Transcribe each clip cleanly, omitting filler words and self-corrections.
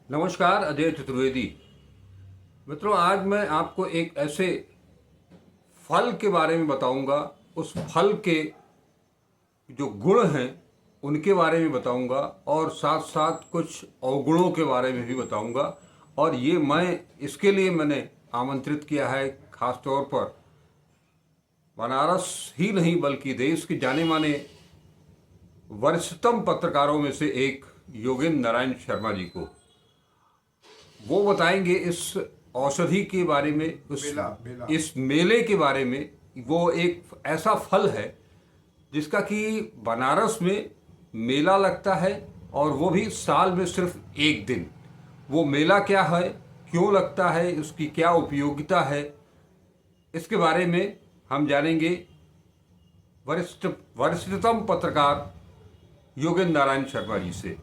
नमस्कार, अजय चतुर्वेदी। मित्रों, आज मैं आपको एक ऐसे फल के बारे में बताऊंगा। उस फल के जो गुण हैं उनके बारे में बताऊंगा और साथ साथ कुछ अवगुणों के बारे में भी बताऊंगा। और ये इसके लिए मैंने आमंत्रित किया है खास तौर पर बनारस ही नहीं बल्कि देश के जाने माने वरिष्ठतम पत्रकारों में से एक योगेंद्र नारायण शर्मा जी को। वो बताएंगे इस औषधि के बारे में, इस मेले के बारे में। वो एक ऐसा फल है जिसका कि बनारस में मेला लगता है और वो भी साल में सिर्फ एक दिन। वो मेला क्या है, क्यों लगता है, उसकी क्या उपयोगिता है, इसके बारे में हम जानेंगे वरिष्ठतम पत्रकार योगेंद्र नारायण शर्मा जी से।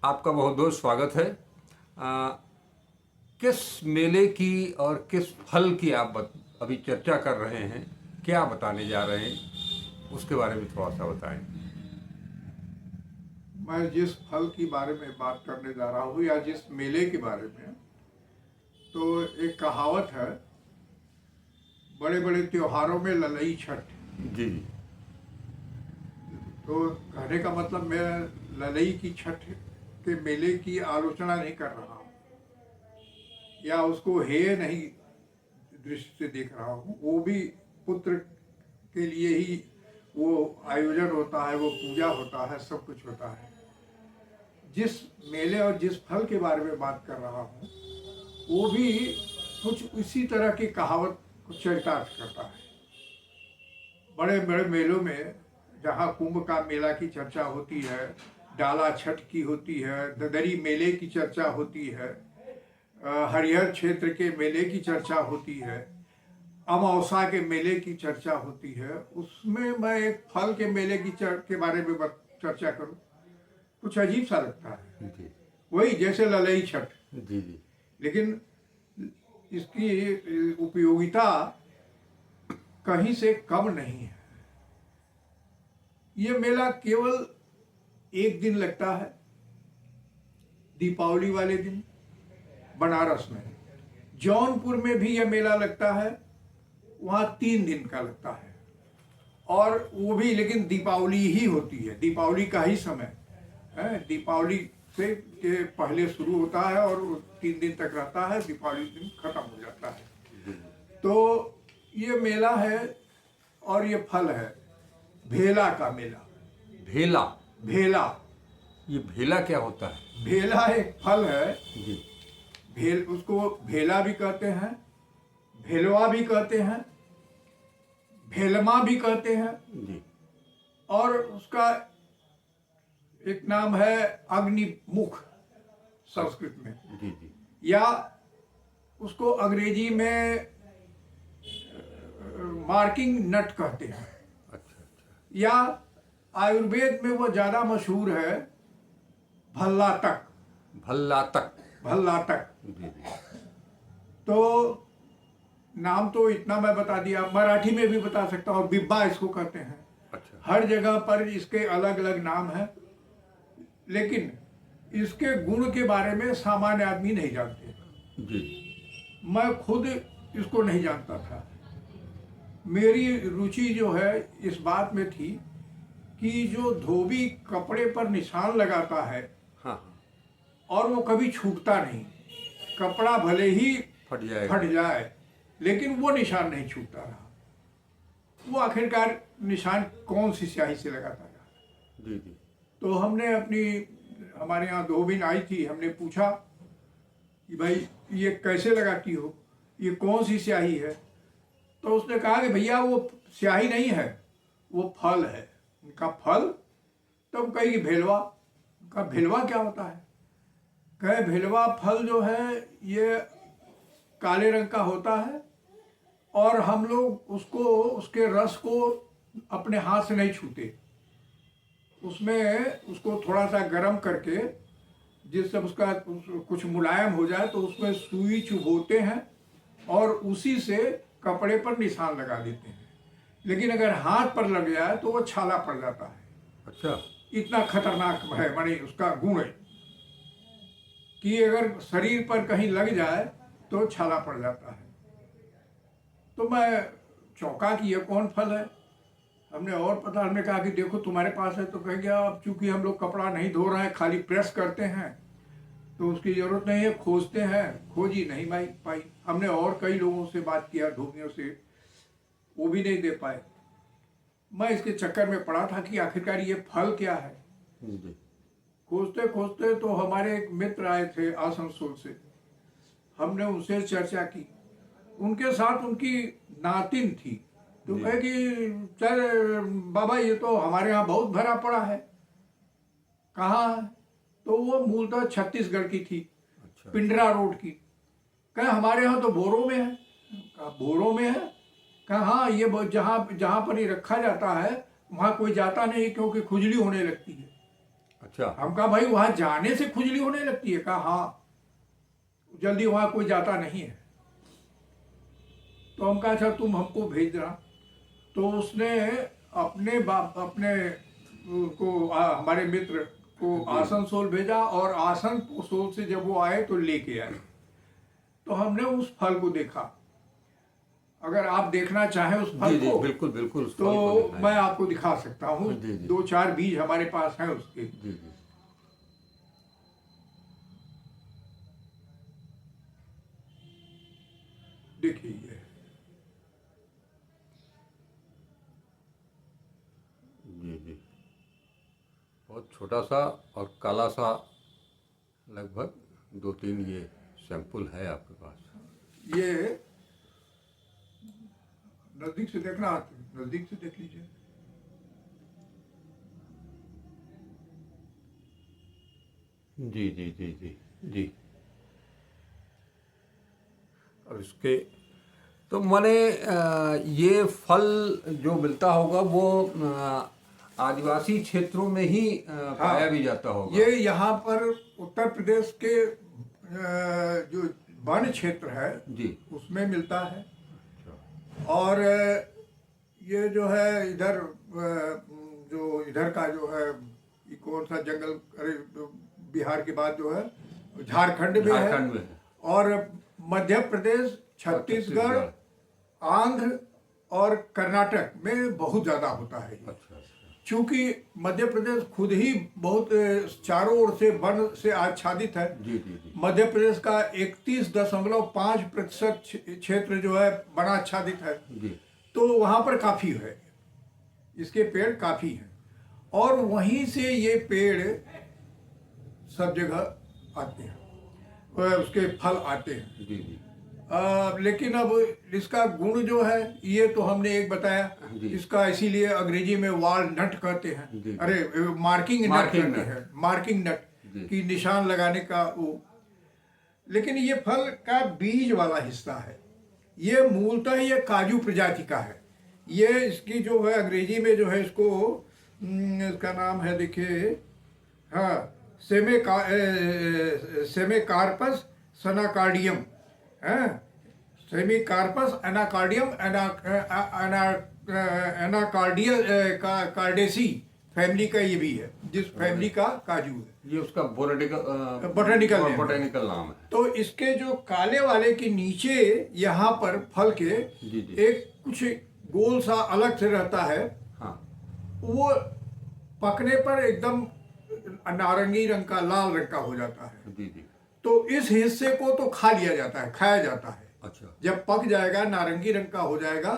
आपका बहुत बहुत स्वागत है। किस मेले की और किस फल की आप अभी चर्चा कर रहे हैं, क्या बताने जा रहे हैं, उसके बारे में थोड़ा सा बताएं। मैं जिस फल की बारे में बात करने जा रहा हूँ या जिस मेले के बारे में, तो एक कहावत है, बड़े बड़े त्योहारों में ललई छठ। जी। तो कहने का मतलब मैं ललई की छठ के मेले की आलोचना नहीं कर रहा हूँ या उसको हेय नहीं दृष्टि से देख रहा हूँ। वो भी पुत्र के लिए ही वो आयोजन होता है, वो पूजा होता है, सब कुछ होता है। जिस मेले और जिस फल के बारे में बात कर रहा हूँ वो भी कुछ उसी तरह की कहावत को चरितार्थ करता है। बड़े बड़े मेलों में जहाँ कुंभ का मेला की चर्चा होती है, डाला छठ की होती है, ददरी मेले की चर्चा होती है, हरिहर क्षेत्र के मेले की चर्चा होती है, अमावसा के मेले की चर्चा होती है, उसमें मैं एक फल के मेले के बारे में चर्चा करूं, कुछ अजीब सा लगता है। जी वही जैसे ललई छठ। जी। जी। लेकिन इसकी उपयोगिता कहीं से कम नहीं है। ये मेला केवल एक दिन लगता है, दीपावली वाले दिन बनारस में। जौनपुर में भी यह मेला लगता है, वहाँ 3 दिन का लगता है और वो भी लेकिन दीपावली ही होती है, दीपावली का ही समय है। दीपावली से के पहले शुरू होता है और 3 दिन तक रहता है, दीपावली दिन खत्म हो जाता है। तो ये मेला है और ये फल है भेला का मेला। भेला। भेला, ये भेला क्या होता है? भेला एक फल है। जी। उसको भेला भी कहते हैं, भेलवा भी कहते हैं, भेलमा भी कहते हैं। जी। और उसका एक नाम है अग्निमुख संस्कृत में। जी। जी। या उसको अंग्रेजी में मार्किंग नट कहते हैं। अच्छा अच्छा। या आयुर्वेद में वो ज़्यादा मशहूर है भल्लातक। भल्लातक। भल्लातक। जी जी। तो नाम तो इतना मैं बता दिया, मराठी में भी बता सकता हूँ, बिब्बा इसको कहते हैं। अच्छा। हर जगह पर इसके अलग अलग नाम है, लेकिन इसके गुण के बारे में सामान्य आदमी नहीं जानते। जी। मैं खुद इसको नहीं जानता था। मेरी रुचि जो है इस बात में थी कि जो धोबी कपड़े पर निशान लगाता है, हाँ, और वो कभी छूटता नहीं, कपड़ा भले ही फट जाए लेकिन वो निशान नहीं छूटता रहा। वो आखिरकार निशान कौन सी स्याही से लगाता रहा। जी जी। तो हमारे यहाँ धोबिन आई थी, हमने पूछा कि भाई ये कैसे लगाती हो, ये कौन सी स्याही है? तो उसने कहा कि भैया वो स्याही नहीं है, वो फल है। उनका फल? तब कही कि भेलवा। उनका भेलवा क्या होता है? कहे भेलवा फल जो है ये काले रंग का होता है और हम लोग उसके रस को अपने हाथ से नहीं छूते। उसमें उसको थोड़ा सा गर्म करके, जिससे उसका कुछ मुलायम हो जाए, तो उसमें सुई चुभोते हैं और उसी से कपड़े पर निशान लगा देते हैं। लेकिन अगर हाथ पर लग जाए तो वो छाला पड़ जाता है। अच्छा। इतना खतरनाक है, माने उसका गुण है कि अगर शरीर पर कहीं लग जाए तो छाला पड़ जाता है। तो मैं चौंका कि ये कौन फल है। हमने और पता, हमने कहा कि देखो तुम्हारे पास है, तो कह गया अब चूंकि हम लोग कपड़ा नहीं धो रहे हैं, खाली प्रेस करते हैं, तो उसकी जरूरत नहीं है, खोजते हैं, खोजी नहीं पाई। हमने और कई लोगों से बात किया, धोबियों से, वो भी नहीं दे पाए। मैं इसके चक्कर में पड़ा था कि आखिरकार ये फल क्या है। खोजते खोजते तो हमारे एक मित्र आए थे आसनसोल से, हमने उनसे चर्चा की। उनके साथ उनकी नातिन थी, तो कहे कि चल बाबा ये तो हमारे यहाँ बहुत भरा पड़ा है। कहाँ है? तो वो मूलतः छत्तीसगढ़ की थी। अच्छा। पिंडरा रोड की। कहे हमारे यहाँ तो बोरो में है। कहा बोरो में है? कहा हाँ, ये जहाँ जहाँ पर ये रखा जाता है वहाँ कोई जाता नहीं क्योंकि खुजली होने लगती है। अच्छा। हम कहा भाई वहाँ जाने से खुजली होने लगती है? कहा हाँ, जल्दी वहाँ कोई जाता नहीं है। तो हम कहा अच्छा तुम हमको भेज देना। तो उसने अपने को हमारे मित्र को आसनसोल भेजा, और आसनसोल से जब वो आए तो लेके आए। तो हमने उस फल को देखा। अगर आप देखना चाहें उस फल को, बिल्कुल बिल्कुल, तो मैं आपको दिखा सकता हूँ। 2-4 बीज हमारे पास हैं उसके। देखिए ये जी बहुत छोटा सा और काला सा, लगभग 2-3 ये सैंपल है आपके पास। ये नजदीक से देखना, नजदीक से देख लीजिए। जी जी जी जी जी। और इसके तो माने ये फल जो मिलता होगा वो आदिवासी क्षेत्रों में ही पाया भी जाता होगा। ये यहाँ पर उत्तर प्रदेश के जो वन क्षेत्र है जी, उसमें मिलता है। और ये जो है इधर जो इधर का जो है, ये कौन सा जंगल, अरे बिहार के बाद जो है झारखंड में है, और मध्य प्रदेश, छत्तीसगढ़, आंध्र और कर्नाटक में बहुत ज्यादा होता है। अच्छा। चूंकि मध्य प्रदेश खुद ही बहुत चारों ओर से वन से आच्छादित है। जी जी जी। मध्य प्रदेश का 31.5% क्षेत्र जो है वनाच्छादित है जी। तो वहां पर काफी है, इसके पेड़ काफी हैं, और वहीं से ये पेड़ सब जगह आते हैं, उसके फल आते हैं जी जी। लेकिन अब इसका गुण जो है, ये तो हमने एक बताया, इसका इसीलिए अंग्रेजी में वालनट कहते हैं। अरे मार्किंग नट कहते हैं, मार्किंग नट की निशान लगाने का वो। लेकिन ये फल का बीज वाला हिस्सा है, ये मूलतः ये काजू प्रजाति का है। ये इसकी जो है अंग्रेजी में जो है इसको, इसका नाम है देखिए, हाँ, सेमेकार्पस सनाकार्डियम, सेमीकार्पस एनाकार्डियम कार्डेसी फैमिली का ये भी है, जिस फैमिली का काजू है। ये उसका बोटेनिकल नाम है। तो इसके जो काले वाले के नीचे यहाँ पर फल के एक कुछ गोल सा अलग से रहता है। हाँ। वो पकने पर एकदम नारंगी रंग का, लाल रंग का हो जाता है जी जी। तो इस हिस्से को तो खा लिया जाता है, खाया जाता है। अच्छा। जब पक जाएगा, नारंगी रंग का हो जाएगा,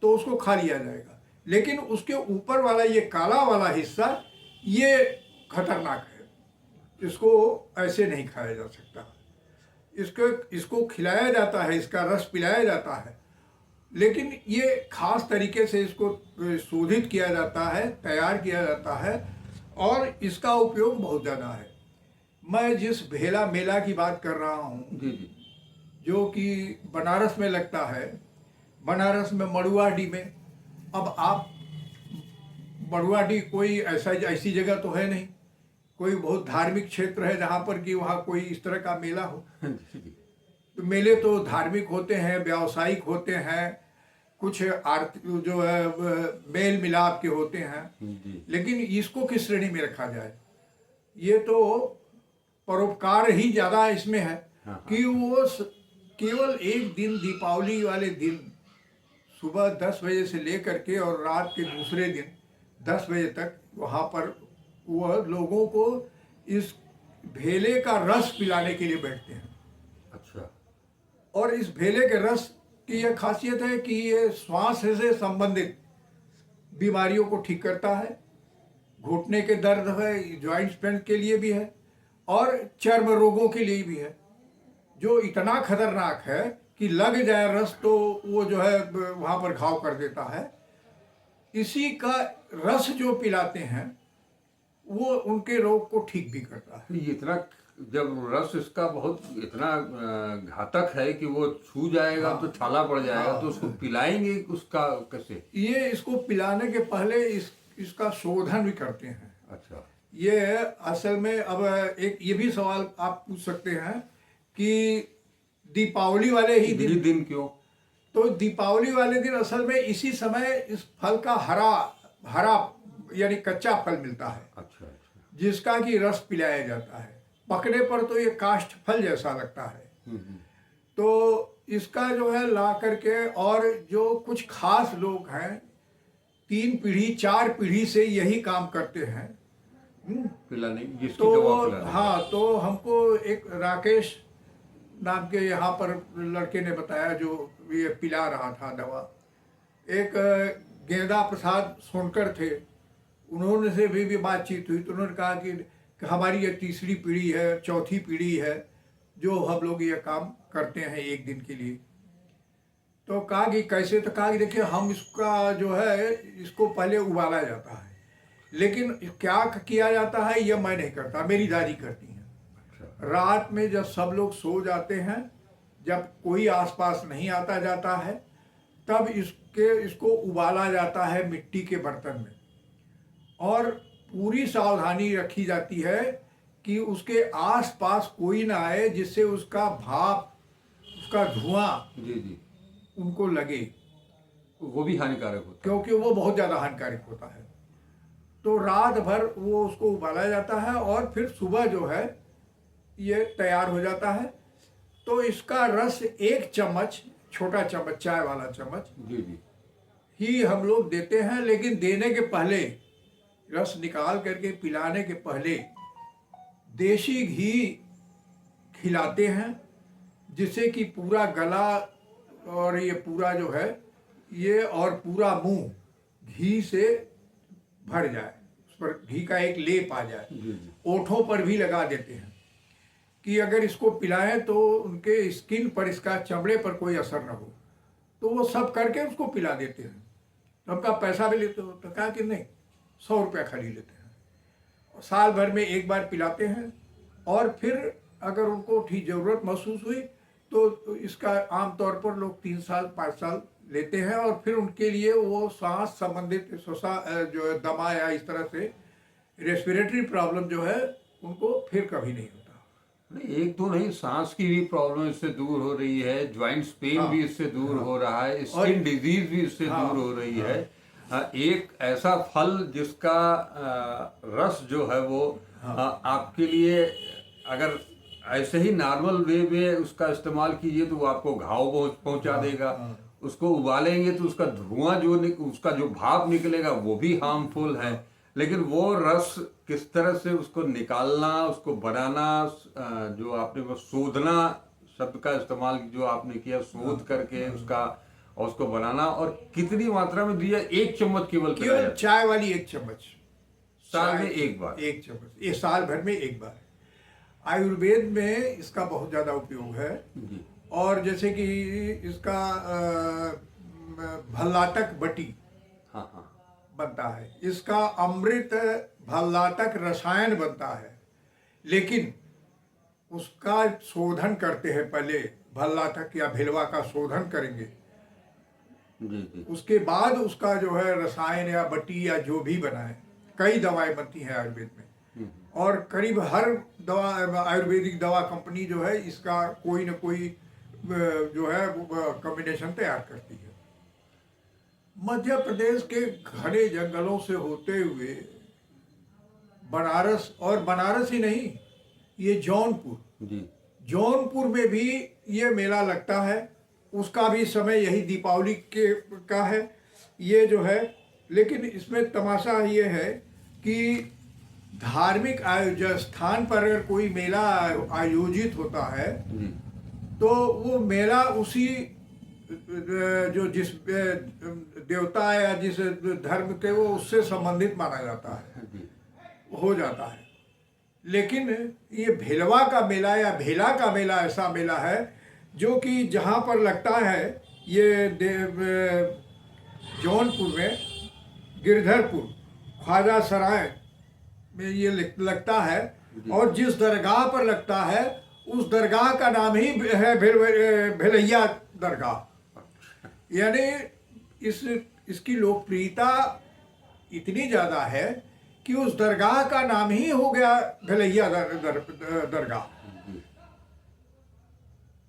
तो उसको खा लिया जाएगा। लेकिन उसके ऊपर वाला ये काला वाला हिस्सा, ये खतरनाक है, इसको ऐसे नहीं खाया जा सकता। इसको खिलाया जाता है, इसका रस पिलाया जाता है, लेकिन ये खास तरीके से इसको शोधित किया जाता है, तैयार किया जाता है, और इसका उपयोग बहुत ज़्यादा है। मैं जिस भेला मेला की बात कर रहा हूँ जी जी, जो कि बनारस में लगता है, बनारस में मड़ुआडी में। अब आप मड़ुआडी कोई ऐसी जगह तो है नहीं, कोई बहुत धार्मिक क्षेत्र है जहाँ पर कि वहाँ कोई इस तरह का मेला हो। तो मेले तो धार्मिक होते हैं, व्यावसायिक होते हैं, कुछ आर्थिक जो है मेल मिलाप के होते हैं, जी लेकिन इसको किस श्रेणी में रखा जाए? ये तो परोपकार ही ज्यादा इसमें है हाँ, कि वो केवल एक दिन, दीपावली वाले दिन सुबह 10 बजे से लेकर के और रात के दूसरे दिन 10 बजे तक वहाँ पर वह लोगों को इस भेले का रस पिलाने के लिए बैठते हैं। अच्छा और इस भेले के रस की यह खासियत है कि ये श्वास से संबंधित बीमारियों को ठीक करता है, घुटने के दर्द है, जॉइंट पेन के लिए भी है, और चर्म रोगों के लिए भी है, जो इतना खतरनाक है कि लग जाए रस तो वो जो है वहाँ पर घाव कर देता है। इसी का रस जो पिलाते हैं वो उनके रोग को ठीक भी करता है। ये इतना, जब रस इसका बहुत इतना घातक है कि वो छू जाएगा तो छाला पड़ जाएगा, तो उसको पिलाएंगे उसका कैसे? ये इसको पिलाने के पहले इसका शोधन भी करते हैं। अच्छा, ये असल में अब एक ये भी सवाल आप पूछ सकते हैं कि दीपावली वाले ही दिन क्यों? तो दीपावली वाले दिन असल में इसी समय इस फल का हरा यानी कच्चा फल मिलता है। अच्छा अच्छा, जिसका कि रस पिलाया जाता है। पकने पर तो ये काष्ठ फल जैसा लगता है। तो इसका जो है ला करके, और जो कुछ खास लोग हैं 3 पीढ़ी 4 पीढ़ी से यही काम करते हैं पिलाने, जिसकी तो दवा पिलाने। हाँ, तो हमको एक राकेश नाम के यहाँ पर लड़के ने बताया जो ये पिला रहा था दवा। एक गेंदा प्रसाद सोनकर थे, उन्होंने से भी बातचीत हुई तो उन्होंने कहा कि हमारी ये 3री पीढ़ी है, 4थी पीढ़ी है जो हम लोग ये काम करते हैं एक दिन के लिए। तो कहा कि कैसे? तो कहा कि देखिए हम इसका जो है इसको पहले उबाला जाता है, लेकिन क्या किया जाता है ये मैं नहीं करता, मेरी दादी करती हैं। रात में जब सब लोग सो जाते हैं, जब कोई आसपास नहीं आता जाता है, तब इसको उबाला जाता है मिट्टी के बर्तन में, और पूरी सावधानी रखी जाती है कि उसके आसपास कोई ना आए जिससे उसका भाप, उसका धुआं जी जी उनको लगे, वो भी हानिकारक होता है, क्योंकि वो बहुत ज़्यादा हानिकारक होता है। तो रात भर वो उसको उबाला जाता है और फिर सुबह जो है ये तैयार हो जाता है। तो इसका रस 1 चम्मच, छोटा चम्मच, चाय वाला चम्मच जी जी ही हम लोग देते हैं। लेकिन देने के पहले, रस निकाल करके पिलाने के पहले देसी घी खिलाते हैं, जिससे कि पूरा गला और ये पूरा जो है ये और पूरा मुंह घी से भर जाए, उस पर घी का एक लेप आ जाए। जी जी। ओठों पर भी लगा देते हैं कि अगर इसको पिलाएं तो उनके स्किन पर, इसका चमड़े पर कोई असर ना हो। तो वो सब करके उसको पिला देते हैं। तो हम कहा पैसा भी लेते हो? तो कहा कि नहीं, 100 रुपया खाली लेते हैं, और साल भर में एक बार पिलाते हैं। और फिर अगर उनको ठीक ज़रूरत महसूस हुई तो इसका आमतौर पर लोग 3 साल 5 साल लेते हैं, और फिर उनके लिए वो सांस संबंधित जो है दमा या इस तरह से रेस्पिरेटरी प्रॉब्लम जो है उनको फिर कभी नहीं होता। नहीं, एक तो नहीं, सांस की भी प्रॉब्लम इससे दूर हो रही है, जॉइंट्स पेन भी इससे दूर हो रहा है, स्किन डिजीज भी इससे दूर हो रही है। एक ऐसा फल जिसका रस जो है वो आपके लिए, अगर ऐसे ही नॉर्मल वे में उसका इस्तेमाल कीजिए तो वो आपको घाव पहुंचा देगा। उसको उबालेंगे तो उसका धुआं उसका जो भाप निकलेगा वो भी हार्मफुल है। लेकिन वो रस किस तरह से उसको निकालना, उसको बनाना, जो आपने वो शोधना शब्द का इस्तेमाल जो आपने किया, शोध करके उसका और उसको बनाना, और कितनी मात्रा में दिया? 1 चम्मच केवल चाय वाली 1 चम्मच साल में एक बार, 1 चम्मच, ये साल भर में एक बार। आयुर्वेद में इसका बहुत ज़्यादा उपयोग है जी। और जैसे कि इसका भल्लातक बटी हाँ हाँ बनता है, इसका अमृत भल्लातक रसायन बनता है, लेकिन उसका शोधन करते हैं पहले, भल्लातक या भिलवा का शोधन करेंगे, जी जी। उसके बाद उसका जो है रसायन या बटी या जो भी बनाए। कई दवाएं बनती हैं आयुर्वेद में, और करीब हर दवा, आयुर्वेदिक दवा कंपनी जो है इसका कोई न कोई जो है कॉम्बिनेशन तैयार करती है। मध्य प्रदेश के घने जंगलों से होते हुए बनारस, और बनारस ही नहीं, ये जौनपुर, जी जौनपुर में भी ये मेला लगता है। उसका भी समय यही दीपावली के का है ये जो है। लेकिन इसमें तमाशा ये है कि धार्मिक आयोजन स्थान पर अगर कोई मेला आयोजित होता है जी तो वो मेला उसी जो जिस देवता या जिस धर्म के वो उससे संबंधित माना जाता है, जी हो जाता है। लेकिन ये भेलवा का मेला या भेला का मेला ऐसा मेला है जो कि जहाँ पर लगता है ये जौनपुर में गिरधरपुर ख्वाजा सराय में ये लगता है। और जिस दरगाह पर लगता है उस दरगाह का नाम ही है भेलैया दरगाह। यानी इसकी लोकप्रियता इतनी ज़्यादा है कि उस दरगाह का नाम ही हो गया भेलैया दरगाह।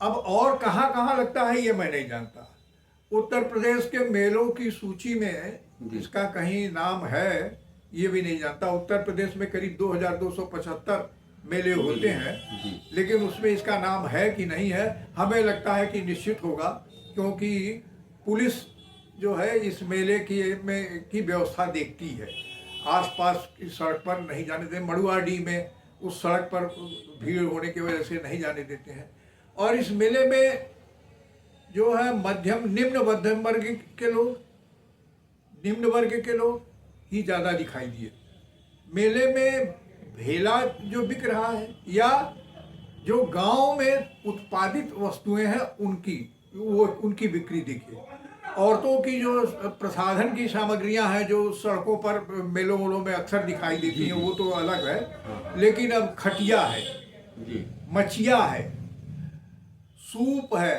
अब और कहाँ कहाँ लगता है ये मैं नहीं जानता। उत्तर प्रदेश के मेलों की सूची में इसका कहीं नाम है ये भी नहीं जानता। उत्तर प्रदेश में करीब 2275 मेले होते हैं, लेकिन उसमें इसका नाम है कि नहीं है हमें लगता है कि निश्चित होगा, क्योंकि पुलिस जो है इस मेले की व्यवस्था देखती है। आसपास की सड़क पर नहीं जाने देते, मड़ुआडीह में उस सड़क पर भीड़ होने की वजह से नहीं जाने देते हैं। और इस मेले में जो है निम्न मध्यम वर्ग के लोग ही ज़्यादा दिखाई दिए। मेले में भेला जो बिक रहा है या जो गांव में उत्पादित वस्तुएं हैं उनकी बिक्री देखिए। औरतों की जो प्रसाधन की सामग्रियां हैं जो सड़कों पर मेलों में अक्सर दिखाई देती हैं वो तो अलग है, लेकिन अब खटिया है, मचिया है, सूप है,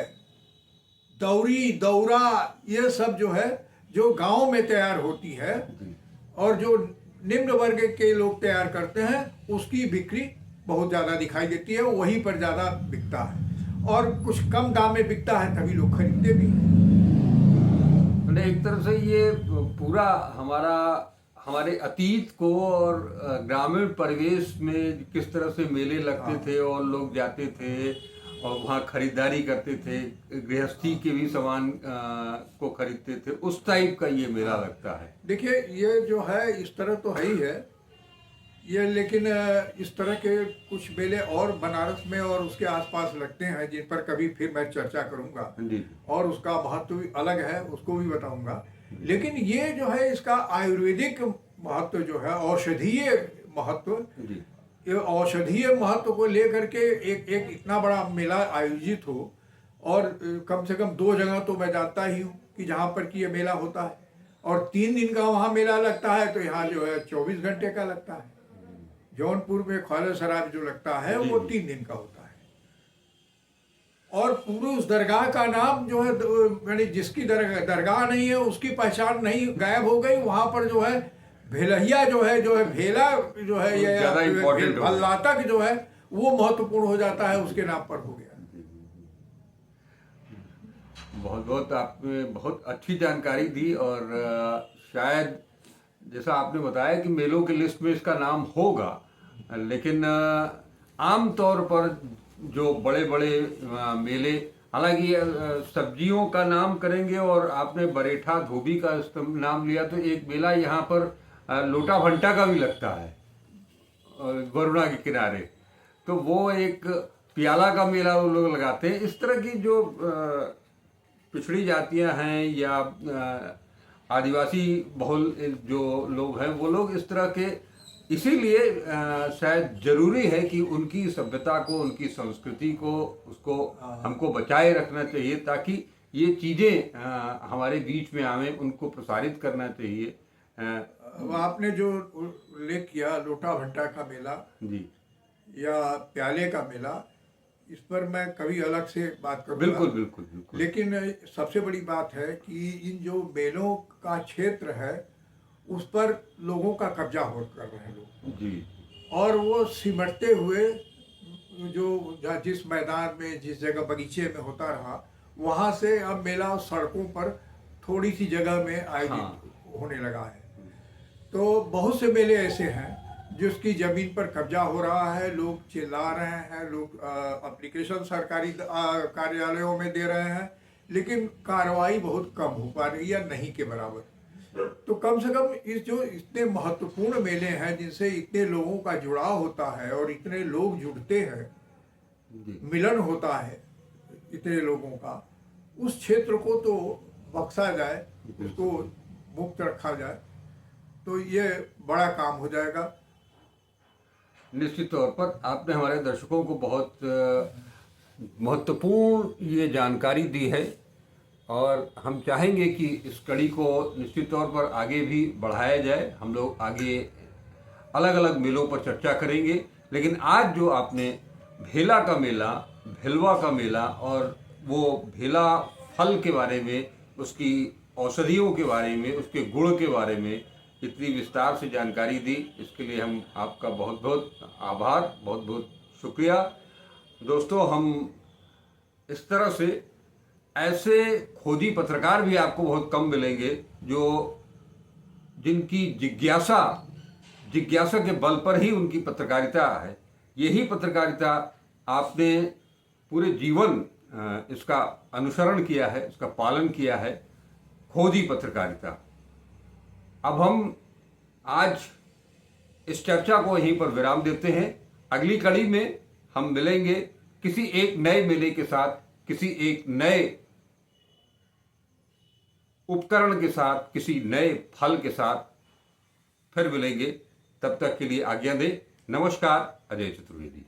दौरा, ये सब जो है जो गांव में तैयार होती है और जो निम्न वर्ग के लोग तैयार करते हैं उसकी बिक्री बहुत ज़्यादा दिखाई देती है। वहीं पर ज़्यादा बिकता है और कुछ कम दाम में बिकता है, तभी लोग खरीदते भी हैं। एक तरफ से ये पूरा हमारे अतीत को और ग्रामीण परिवेश में किस तरह से मेले लगते थे और लोग जाते थे और वहाँ खरीदारी करते थे, गृहस्थी के भी सामान को खरीदते थे, उस टाइप का ये मेला लगता है। देखिए ये जो है इस तरह तो है ही है ये, लेकिन इस तरह के कुछ मेले और बनारस में और उसके आसपास लगते हैं जिन पर कभी फिर मैं चर्चा करूंगा और उसका महत्व भी अलग है, उसको भी बताऊंगा। लेकिन ये जो है इसका आयुर्वेदिक महत्व जो है, औषधीय महत्व, ये औषधीय महत्व को लेकर के एक इतना बड़ा मेला आयोजित हो, और कम से कम 2 जगह तो मैं जानता ही हूँ कि जहाँ पर कि ये मेला होता है, और 3 दिन का वहाँ मेला लगता है, तो यहाँ जो है 24 घंटे का लगता है। जौनपुर में ख्वाजा सराय जो लगता है वो 3 दिन का होता है। और पूरे उस दरगाह का नाम जो है, यानी जिसकी दरगाह नहीं है उसकी पहचान नहीं, गायब हो गई। वहाँ पर जो है भेलैया जो है भेला जो है ये भल्लातक जो है वो महत्वपूर्ण हो जाता है, उसके नाम पर हो गया। बहुत आपने बहुत अच्छी जानकारी दी, और शायद जैसा आपने बताया कि मेलों की लिस्ट में इसका नाम होगा, लेकिन आम तौर पर जो बड़े बड़े मेले, हालांकि सब्जियों का नाम करेंगे, और आपने बरेठा धोबी का नाम लिया तो एक मेला यहाँ पर लोटा भंटा का भी लगता है वरुणा के किनारे, तो वो एक प्याला का मेला वो लोग लगाते हैं। इस तरह की जो पिछड़ी जातियां हैं या आदिवासी बहुल जो लोग हैं वो लोग इस तरह के, इसीलिए शायद जरूरी है कि उनकी सभ्यता को, उनकी संस्कृति को, उसको हमको बचाए रखना चाहिए, ताकि ये चीज़ें हमारे बीच में आवें, उनको प्रसारित करना चाहिए। आपने जो उल्लेख किया लोटा भंटा का मेला जी या प्याले का मेला, इस पर मैं कभी अलग से बात करूँगा। बिल्कुल बिल्कुल बिल्कुल। लेकिन सबसे बड़ी बात है कि इन जो मेलों का क्षेत्र है उस पर लोगों का कब्जा हो कर रहे हैं लोग जी, और वो सिमटते हुए जो जिस मैदान में, जिस जगह बगीचे में होता रहा, वहाँ से अब मेला सड़कों पर थोड़ी सी जगह में आयोजित हाँ। होने लगा है। तो बहुत से मेले ऐसे हैं जिसकी जमीन पर कब्जा हो रहा है, लोग चिल्ला रहे हैं, लोग एप्लीकेशन सरकारी कार्यालयों में दे रहे हैं, लेकिन कार्रवाई बहुत कम हो पा रही है, नहीं के बराबर। तो कम से कम इस जो इतने महत्वपूर्ण मेले हैं जिनसे इतने लोगों का जुड़ाव होता है और इतने लोग जुड़ते हैं, मिलन होता है इतने लोगों का, उस क्षेत्र को तो बख्शा जाए, उसको मुक्त रखा जाए, तो ये बड़ा काम हो जाएगा। निश्चित तौर पर आपने हमारे दर्शकों को बहुत महत्वपूर्ण ये जानकारी दी है और हम चाहेंगे कि इस कड़ी को निश्चित तौर पर आगे भी बढ़ाया जाए। हम लोग आगे अलग अलग मेलों पर चर्चा करेंगे, लेकिन आज जो आपने भेला का मेला, भेलवा का मेला और वो भेला फल के बारे में, उसकी औषधियों के बारे में, उसके गुण के बारे में इतनी विस्तार से जानकारी दी, इसके लिए हम आपका बहुत बहुत आभार, बहुत बहुत शुक्रिया। दोस्तों, हम इस तरह से ऐसे खोजी पत्रकार भी आपको बहुत कम मिलेंगे जो जिनकी जिज्ञासा के बल पर ही उनकी पत्रकारिता है। यही पत्रकारिता आपने पूरे जीवन इसका अनुसरण किया है, इसका पालन किया है, खोजी पत्रकारिता। अब हम आज इस चर्चा को यहीं पर विराम देते हैं। अगली कड़ी में हम मिलेंगे किसी एक नए मेले के साथ, किसी एक नए उपकरण के साथ, किसी नए फल के साथ फिर मिलेंगे। तब तक के लिए आज्ञा दें। नमस्कार। अजय चतुर्वेदी।